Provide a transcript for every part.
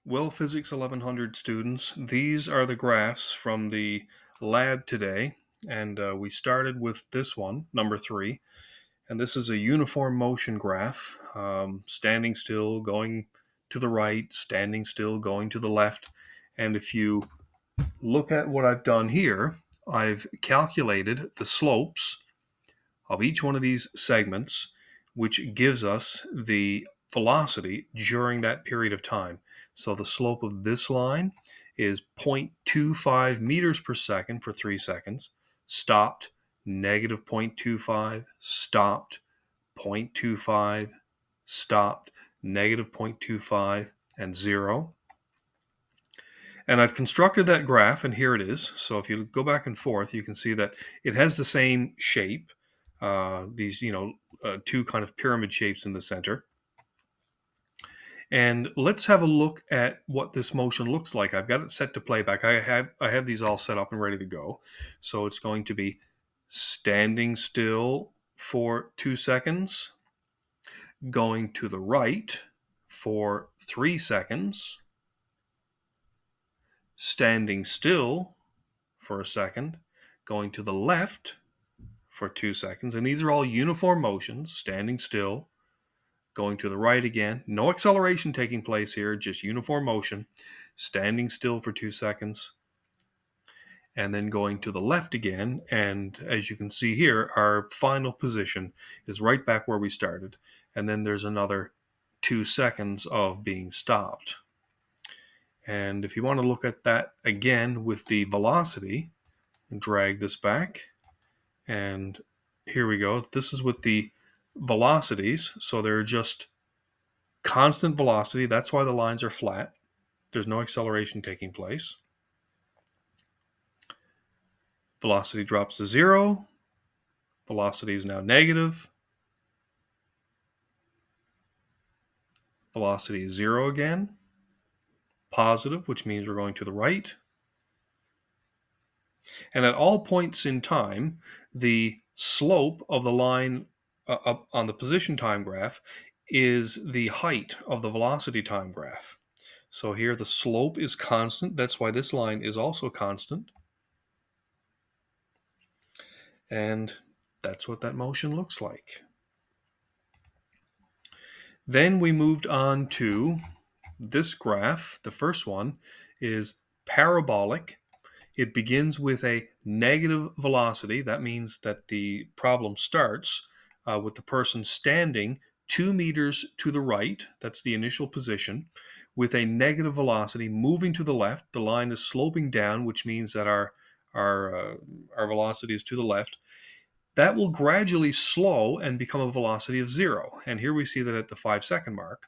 Well, Physics 1100 students, these are the graphs from the lab today, and we started with this one, number 3, and this is a uniform motion graph, standing still, going to the right, standing still, going to the left, and if you look at what I've done here, I've calculated the slopes of each one of these segments, which gives us the velocity during that period of time. So the slope of this line is 0.25 meters per second for 3 seconds, stopped, negative 0.25, stopped, 0.25, stopped, negative 0.25, and 0. And I've constructed that graph, and here it is. So if you go back and forth, you can see that it has the same shape. These, two kind of pyramid shapes in the center. And let's have a look at what this motion looks like. I've got it set to playback. I have these all set up and ready to go. So it's going to be standing still for 2 seconds, going to the right for 3 seconds, standing still for a second, going to the left for 2 seconds. And these are all uniform motions, standing still, going to the right again. No acceleration taking place here, just uniform motion, standing still for 2 seconds, and then going to the left again. And as you can see here, our final position is right back where we started. And then there's another 2 seconds of being stopped. And if you want to look at that again with the velocity, drag this back, and here we go. This is with the velocities, so they're just constant velocity. That's why the lines are flat. There's no acceleration taking place. Velocity drops to 0. Velocity is now negative. Velocity is 0 again. Positive, which means we're going to the right. And at all points in time, the slope of the line up on the position time graph is the height of the velocity time graph. So here the slope is constant. That's why this line is also constant. And that's what that motion looks like. Then we moved on to this graph. The first one is parabolic. It begins with a negative velocity. That means that the problem starts with the person standing 2 meters to the right. That's the initial position, with a negative velocity moving to the left. The line is sloping down, which means that our velocity is to the left. That will gradually slow and become a velocity of 0. And here we see that at the 5-second mark,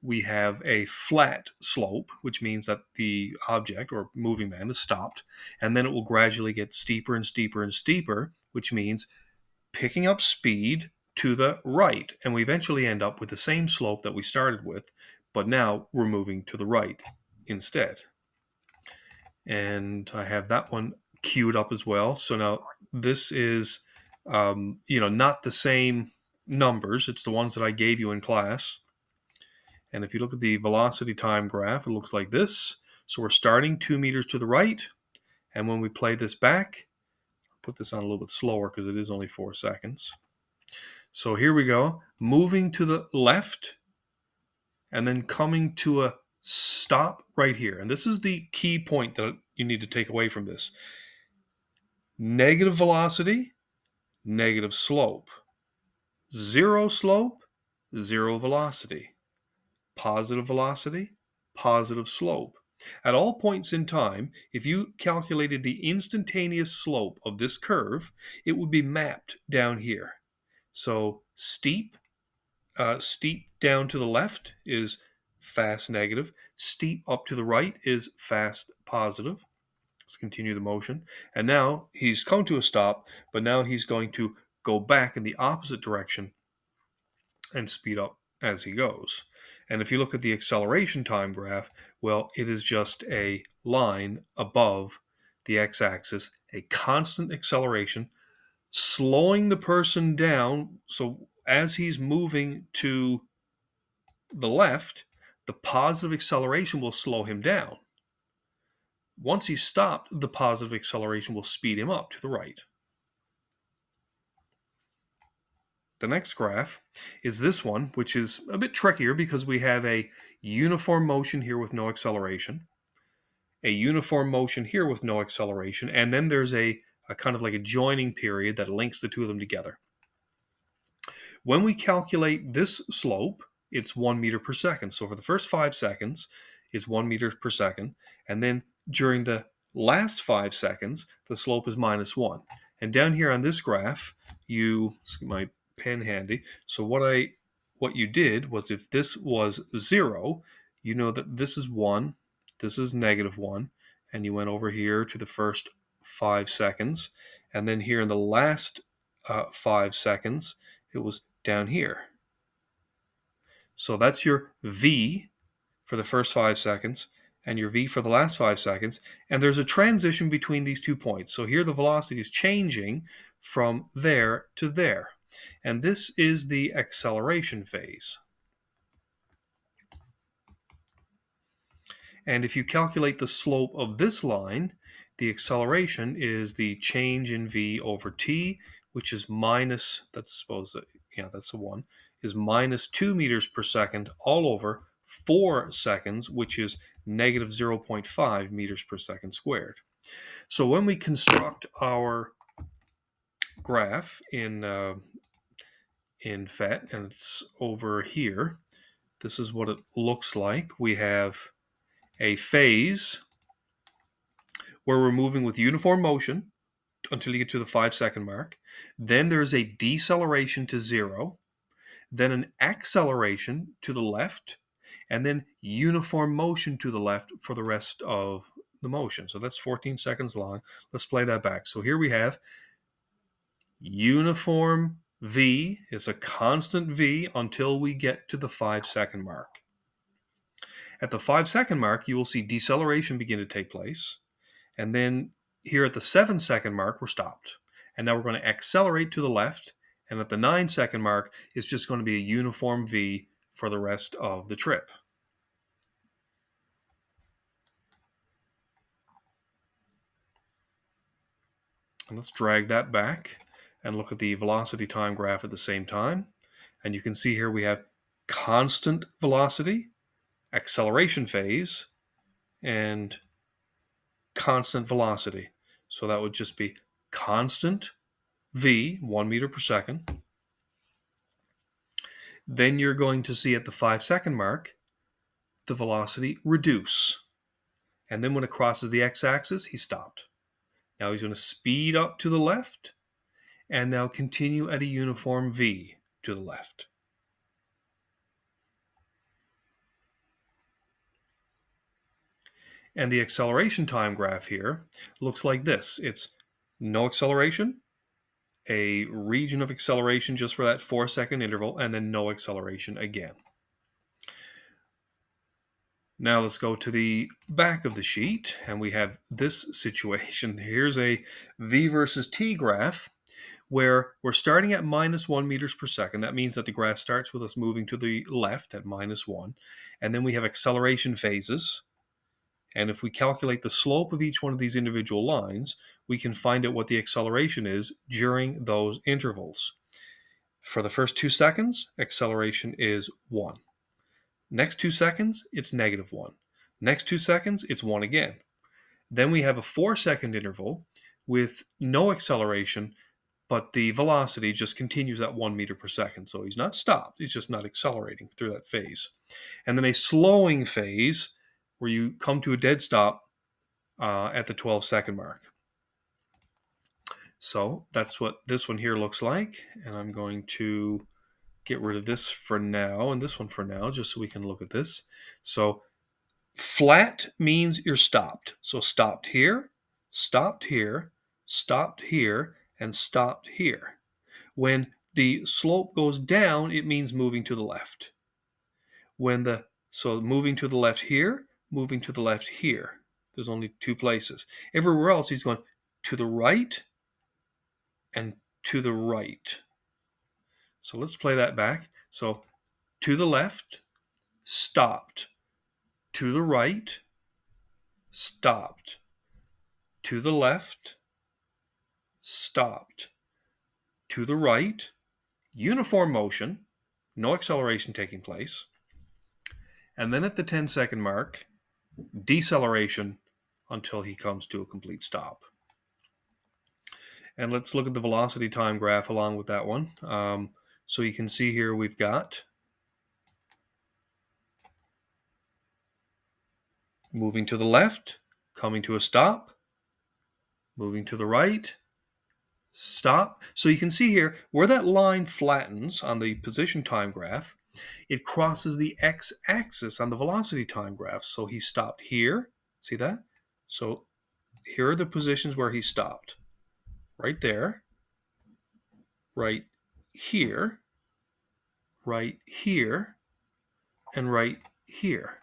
we have a flat slope, which means that the object or moving man is stopped, and then it will gradually get steeper and steeper and steeper, which means picking up speed to the right, and we eventually end up with the same slope that we started with, but now we're moving to the right instead. And I have that one queued up as well. So now this is, not the same numbers. It's the ones that I gave you in class. And if you look at the velocity time graph, it looks like this. So we're starting 2 meters to the right. And when we play this back, I'll put this on a little bit slower because it is only 4 seconds. So here we go, moving to the left and then coming to a stop right here. And this is the key point that you need to take away from this. Negative velocity, negative slope. 0 slope, 0 velocity. Positive velocity, positive slope. At all points in time, if you calculated the instantaneous slope of this curve, it would be mapped down here. So steep down to the left is fast negative. Steep up to the right is fast positive. Let's continue the motion. And now he's come to a stop, but now he's going to go back in the opposite direction and speed up as he goes. And if you look at the acceleration time graph, well, it is just a line above the x-axis, a constant acceleration, slowing the person down. So as he's moving to the left, the positive acceleration will slow him down. Once he's stopped, the positive acceleration will speed him up to the right. The next graph is this one, which is a bit trickier because we have a uniform motion here with no acceleration, a uniform motion here with no acceleration, and then there's a kind of like a joining period that links the two of them together. When we calculate this slope, it's 1 meter per second. So for the first 5 seconds, it's 1 meter per second. And then during the last 5 seconds, the slope is -1. And down here on this graph, let's get my pen handy. So what you did was, if this was 0, you know that this is 1, this is -1, and you went over here to the first 5 seconds. And then here in the last 5 seconds, it was down here. So that's your V for the first 5 seconds and your V for the last 5 seconds. And there's a transition between these 2 points. So here the velocity is changing from there to there. And this is the acceleration phase. And if you calculate the slope of this line, the acceleration is the change in V over T, which is minus, that's a 1, is -2 meters per second all over 4 seconds, which is negative 0.5 meters per second squared. So when we construct our graph in PHET, and it's over here, this is what it looks like. We have a phase where we're moving with uniform motion until you get to the 5-second mark. Then there's a deceleration to 0, then an acceleration to the left, and then uniform motion to the left for the rest of the motion. So that's 14 seconds long. Let's play that back. So here we have uniform V is a constant V until we get to the 5-second mark. At the 5-second mark, you will see deceleration begin to take place. And then here at the 7-second mark, we're stopped. And now we're going to accelerate to the left. And at the 9-second mark, it's just going to be a uniform V for the rest of the trip. And let's drag that back and look at the velocity time graph at the same time. And you can see here we have constant velocity, acceleration phase, and constant velocity. So that would just be constant V, 1 meter per second. Then you're going to see at the 5-second mark, the velocity reduce. And then when it crosses the x-axis, he stopped. Now he's going to speed up to the left and now continue at a uniform V to the left. And the acceleration time graph here looks like this. It's no acceleration, a region of acceleration just for that 4-second interval, and then no acceleration again. Now let's go to the back of the sheet, and we have this situation. Here's a V versus T graph where we're starting at -1 meters per second. That means that the graph starts with us moving to the left at -1, and then we have acceleration phases. And if we calculate the slope of each one of these individual lines, we can find out what the acceleration is during those intervals. For the first 2 seconds, acceleration is 1. Next 2 seconds, it's -1. Next 2 seconds, it's 1 again. Then we have a 4-second interval with no acceleration, but the velocity just continues at 1 meter per second. So he's not stopped, he's just not accelerating through that phase. And then a slowing phase where you come to a dead stop at the 12-second mark. So that's what this one here looks like. And I'm going to get rid of this for now and this one for now, just so we can look at this. So flat means you're stopped. So stopped here, stopped here, stopped here, and stopped here. When the slope goes down, it means moving to the left. So moving to the left here, moving to the left here. There's only 2 places. Everywhere else, he's going to the right and to the right. So let's play that back. So to the left, stopped. to the right, stopped, to the left, stopped, to the right, uniform motion, no acceleration taking place, and then at the 10-second mark, deceleration until he comes to a complete stop. And let's look at the velocity time graph along with that one. So you can see here we've got moving to the left, coming to a stop, moving to the right, stop. So you can see here where that line flattens on the position time graph, it crosses the x-axis on the velocity time graph. So he stopped here. See that? So here are the positions where he stopped. Right there, right here, right here, and right here.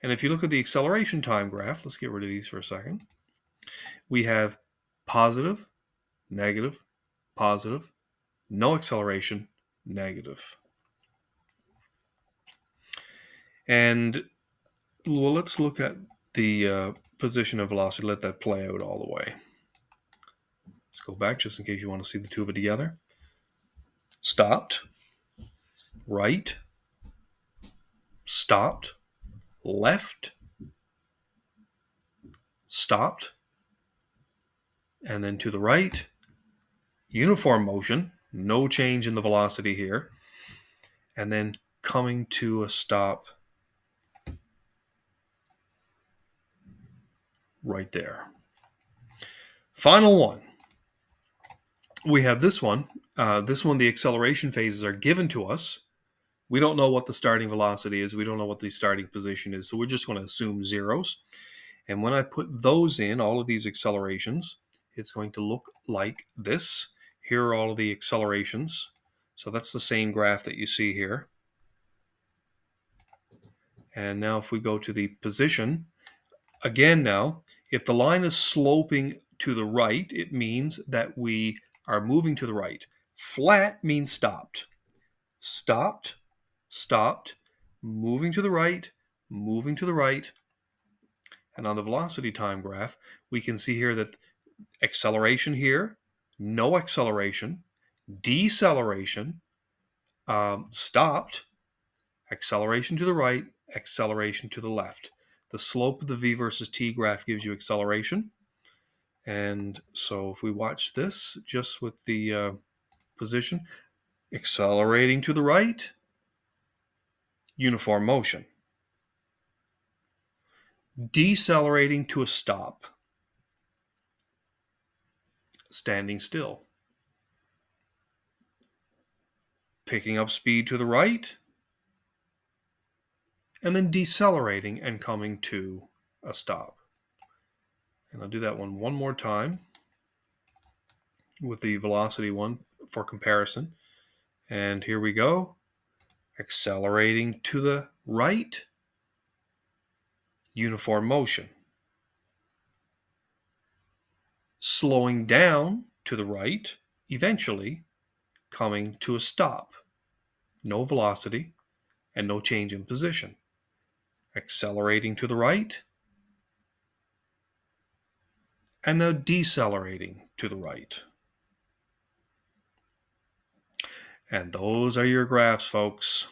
And if you look at the acceleration time graph, let's get rid of these for a second. We have positive, negative, positive, no acceleration, negative. And well, let's look at the position of velocity. Let that play out all the way. Let's go back just in case you want to see the two of it together. Stopped, right, stopped, left, stopped, and then to the right, uniform motion, no change in the velocity here, and then coming to a stop right there. Final one. We have this one. The acceleration phases are given to us. We don't know what the starting velocity is. We don't know what the starting position is. So we're just going to assume zeros. And when I put those in, all of these accelerations, it's going to look like this. Here are all of the accelerations. So that's the same graph that you see here. And now if we go to the position, again now, if the line is sloping to the right, it means that we are moving to the right. Flat means stopped. Stopped, stopped, moving to the right, moving to the right. And on the velocity time graph, we can see here that acceleration here, no acceleration, deceleration, stopped, acceleration to the right, acceleration to the left. The slope of the v versus t graph gives you acceleration. And so if we watch this just with the position, accelerating to the right, uniform motion. Decelerating to a stop, standing still. Picking up speed to the right, and then decelerating and coming to a stop. And I'll do that one more time with the velocity one for comparison. And here we go. Accelerating to the right, uniform motion. Slowing down to the right, eventually coming to a stop. No velocity and no change in position. Accelerating to the right, and now decelerating to the right. And those are your graphs, folks.